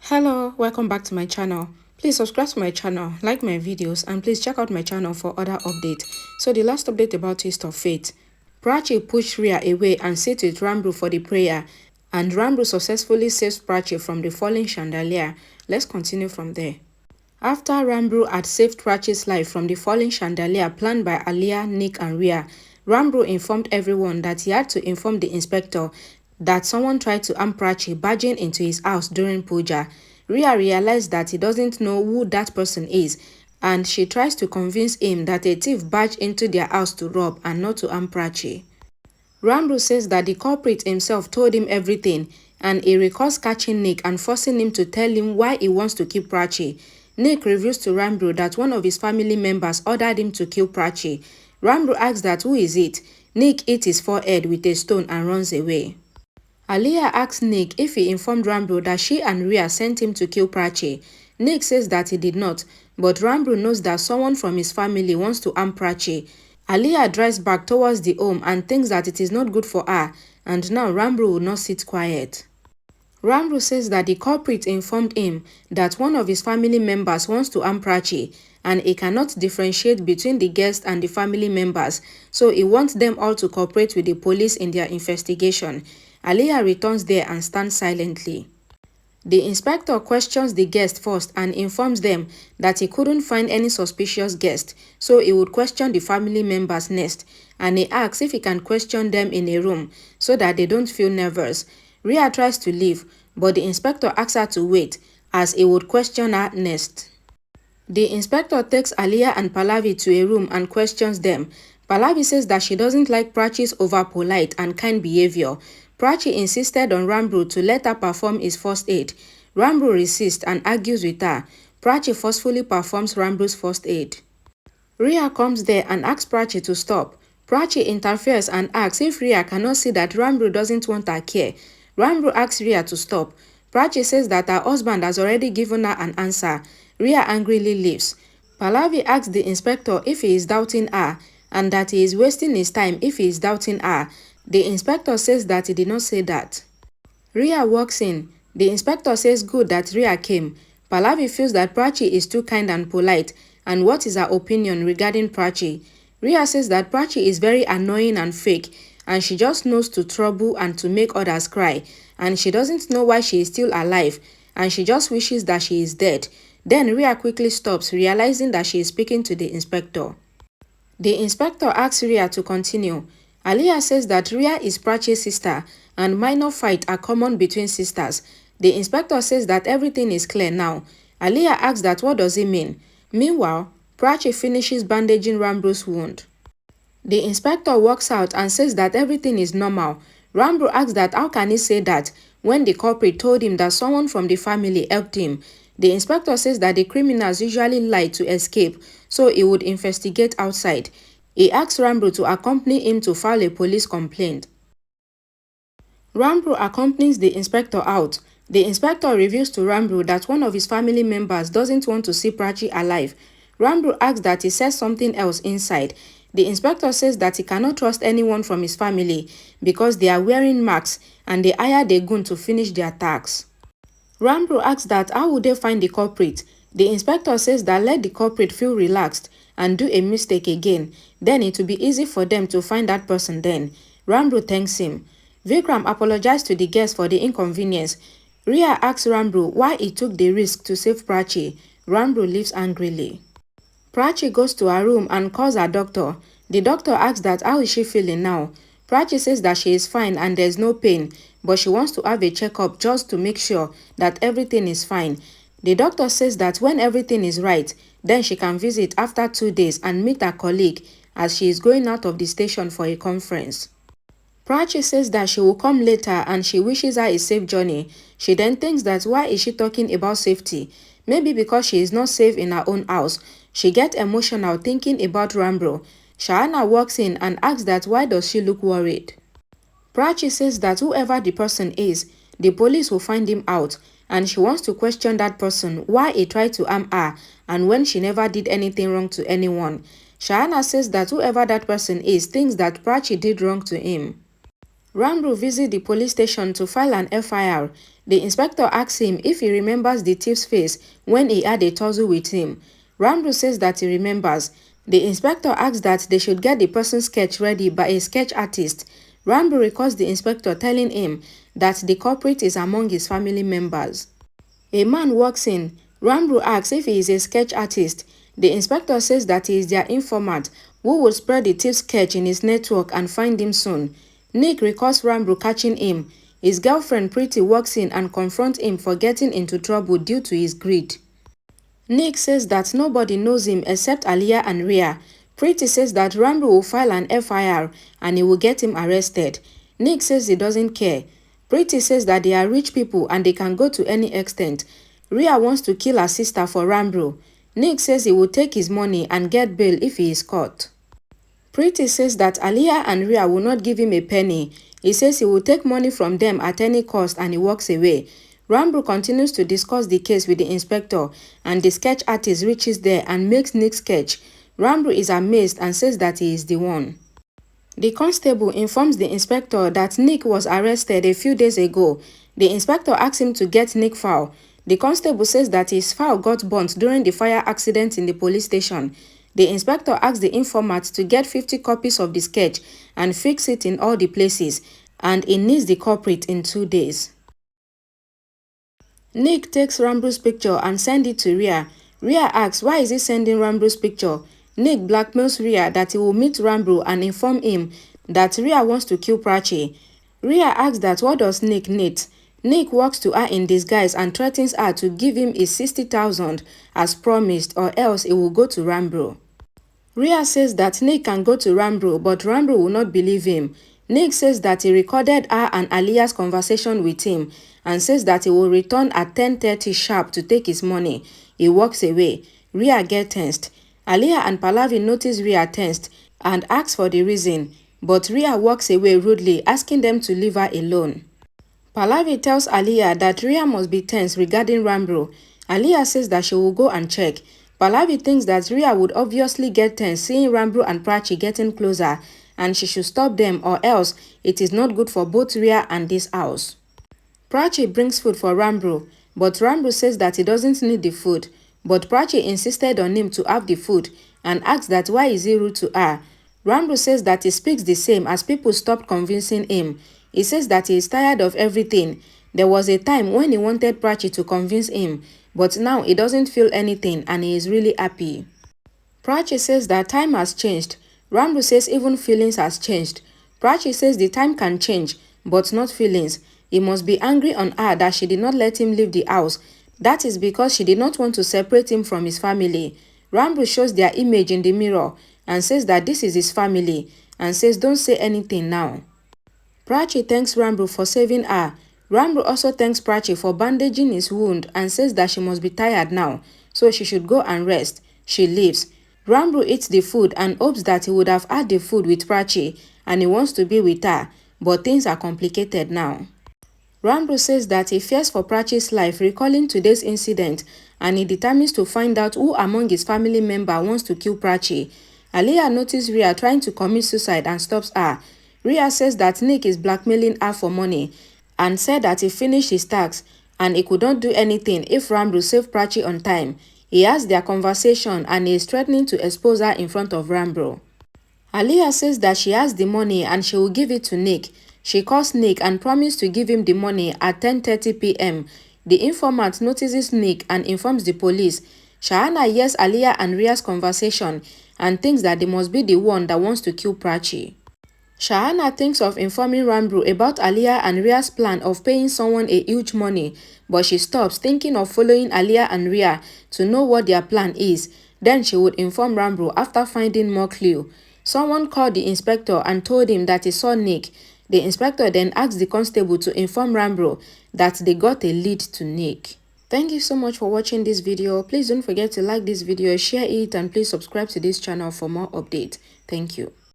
Hello, welcome back to my channel. Please subscribe to my channel, like my videos, and please check out my channel for other updates. So the last update about Twist of Fate. Prachi pushed Rhea away and sat with Ranbir for the prayer, and Ranbir successfully saves Prachi from the falling chandelier. Let's continue from there. After Ranbir had saved Prachi's life from the falling chandelier planned by Alia, Nick and Rhea, Ranbir informed everyone that he had to inform the inspector that someone tried to harm Prachi barging into his house during puja. Rhea realized that he doesn't know who that person is, and she tries to convince him that a thief barged into their house to rob and not to harm Prachi. Ranbir says that the culprit himself told him everything, and he recalls catching Nick and forcing him to tell him why he wants to kill Prachi. Nick reveals to Ranbir that one of his family members ordered him to kill Prachi. Ranbir asks that who is it. Nick hits his forehead with a stone and runs away. Alia asks Nick if he informed Ranbir that she and Rhea sent him to kill Prachi. Nick says that he did not, but Ranbir knows that someone from his family wants to harm Prachi. Alia drives back towards the home and thinks that it is not good for her, and now Ranbir will not sit quiet. Ranbir says that the culprit informed him that one of his family members wants to harm Prachi, and he cannot differentiate between the guests and the family members, so he wants them all to cooperate with the police in their investigation. Alia returns there and stands silently. The inspector questions the guest first and informs them that he couldn't find any suspicious guest, so he would question the family members next, and he asks if he can question them in a room so that they don't feel nervous. Rhea tries to leave, but the inspector asks her to wait as he would question her next. The inspector takes Alia and Pallavi to a room and questions them. Pallavi says that she doesn't like Prachi's over-polite and kind behavior. Prachi insisted on Ranbir to let her perform his first aid. Ranbir resists and argues with her. Prachi forcefully performs Ranbir's first aid. Rhea comes there and asks Prachi to stop. Prachi interferes and asks if Rhea cannot see that Ranbir doesn't want her care. Ranbir asks Rhea to stop. Prachi says that her husband has already given her an answer. Rhea angrily leaves. Pallavi asks the inspector if he is doubting her, and that he is wasting his time if he is doubting her. The inspector says that he did not say that. Rhea walks in. The inspector says good that Rhea came. Pallavi feels that Prachi is too kind and polite, and what is her opinion regarding Prachi? Rhea says that Prachi is very annoying and fake, and she just knows to trouble and to make others cry, and she doesn't know why she is still alive, and she just wishes that she is dead. Then Rhea quickly stops, realizing that she is speaking to the inspector. The inspector asks Rhea to continue. Alia says that Rhea is Prachi's sister and minor fights are common between sisters. The inspector says that everything is clear now. Alia asks that what does it mean? Meanwhile, Prachi finishes bandaging Ranbir's wound. The inspector walks out and says that everything is normal. Ranbir asks that how can he say that when the culprit told him that someone from the family helped him. The inspector says that the criminals usually lie to escape, so he would investigate outside. He asks Ranbir to accompany him to file a police complaint. Ranbir accompanies the inspector out. The inspector reveals to Ranbir that one of his family members doesn't want to see Prachi alive. Ranbir asks that he says something else inside. The inspector says that he cannot trust anyone from his family because they are wearing masks and they hired a goon to finish their tasks. Ranbir asks that how would they find the culprit. The inspector says that let the culprit feel relaxed and do a mistake again, then it will be easy for them to find that person then. Ranbir thanks him. Vikram apologized to the guests for the inconvenience. Rhea asks Ranbir why he took the risk to save Prachi. Ranbir leaves angrily. Prachi goes to her room and calls her doctor. The doctor asks that how is she feeling now. Prachi says that she is fine and there is no pain, but she wants to have a checkup just to make sure that everything is fine. The doctor says that when everything is right, then she can visit after 2 days and meet her colleague as she is going out of the station for a conference. Prachi says that she will come later and she wishes her a safe journey. She then thinks that why is she talking about safety? Maybe because she is not safe in her own house. She gets emotional thinking about Ranbir. Shahana walks in and asks that why does she look worried. Prachi says that whoever the person is, the police will find him out, and she wants to question that person why he tried to harm her and when she never did anything wrong to anyone. Shahana says that whoever that person is thinks that Prachi did wrong to him. Ranbir visits the police station to file an FIR. The inspector asks him if he remembers the thief's face when he had a tussle with him. Ranbir says that he remembers. The inspector asks that they should get the person's sketch ready by a sketch artist. Ranbir recalls the inspector telling him that the culprit is among his family members. A man walks in. Ranbir asks if he is a sketch artist. The inspector says that he is their informant who will spread the thief's sketch in his network and find him soon. Nick recalls Ranbir catching him. His girlfriend Prachi walks in and confronts him for getting into trouble due to his greed. Nick says that nobody knows him except Aliyah and Rhea. Prachi says that Ranbir will file an FIR and he will get him arrested. Nick says he doesn't care. Prachi says that they are rich people and they can go to any extent. Rhea wants to kill her sister for Ranbir. Nick says he will take his money and get bail if he is caught. Prachi says that Aliyah and Rhea will not give him a penny. He says he will take money from them at any cost and he walks away. Ranbir continues to discuss the case with the inspector and the sketch artist reaches there and makes Nick sketch. Ranbir is amazed and says that he is the one. The constable informs the inspector that Nick was arrested a few days ago. The inspector asks him to get Nick file. The constable says that his file got burnt during the fire accident in the police station. The inspector asks the informant to get 50 copies of the sketch and fix it in all the places, and he needs the culprit in 2 days. Nick takes Ranbir's picture and sends it to Rhea. Rhea asks why is he sending Ranbir's picture. Nick blackmails Rhea that he will meet Ranbir and inform him that Rhea wants to kill Prachi. Rhea asks that what does Nick need. Nick walks to her in disguise and threatens her to give him his 60,000 as promised or else he will go to Ranbir. Rhea says that Nick can go to Ranbir but Ranbir will not believe him. Nick says that he recorded her and Aliyah's conversation with him and says that he will return at 10:30 sharp to take his money. He walks away. Rhea gets tensed. Aliyah and Pallavi notice Rhea tensed and ask for the reason, but Rhea walks away rudely asking them to leave her alone. Pallavi tells Aliyah that Rhea must be tense regarding Ranbir. Aliyah says that she will go and check. Pallavi thinks that Rhea would obviously get tense seeing Ranbir and Prachi getting closer and she should stop them or else it is not good for both Rhea and this house. Prachi brings food for Ranbir, but Ranbir says that he doesn't need the food. But Prachi insisted on him to have the food and asks that why is he rude to her. Ranbir says that he speaks the same as people stopped convincing him. He says that he is tired of everything. There was a time when he wanted Prachi to convince him, but now he doesn't feel anything and he is really happy. Prachi says that time has changed. Ranbir says even feelings has changed. Prachi says the time can change, but not feelings. He must be angry on her that she did not let him leave the house. That is because she did not want to separate him from his family. Ranbir shows their image in the mirror and says that this is his family and says don't say anything now. Prachi thanks Ranbir for saving her. Ranbir also thanks Prachi for bandaging his wound and says that she must be tired now, so she should go and rest. She leaves. Ranbir eats the food and hopes that he would have had the food with Prachi and he wants to be with her, but things are complicated now. Ranbir says that he fears for Prachi's life recalling today's incident and he determines to find out who among his family member wants to kill Prachi. Aliyah notices Rhea trying to commit suicide and stops her. Rhea says that Nick is blackmailing her for money and said that he finished his tax and he could not do anything if Ranbir saved Prachi on time. He has their conversation and he is threatening to expose her in front of Ranbir. Aliyah says that she has the money and she will give it to Nick. She calls Nick and promises to give him the money at 10:30 p.m. The informant notices Nick and informs the police. Shahana hears Aliyah and Rhea's conversation and thinks that they must be the one that wants to kill Prachi. Shahana thinks of informing Ranbir about Aliyah and Rhea's plan of paying someone a huge money, but she stops thinking of following Aliyah and Rhea to know what their plan is. Then she would inform Ranbir after finding more clue. Someone called the inspector and told him that he saw Nick. The inspector then asked the constable to inform Ranbir that they got a lead to Nick. Thank you so much for watching this video. Please don't forget to like this video, share it, and please subscribe to this channel for more updates. Thank you.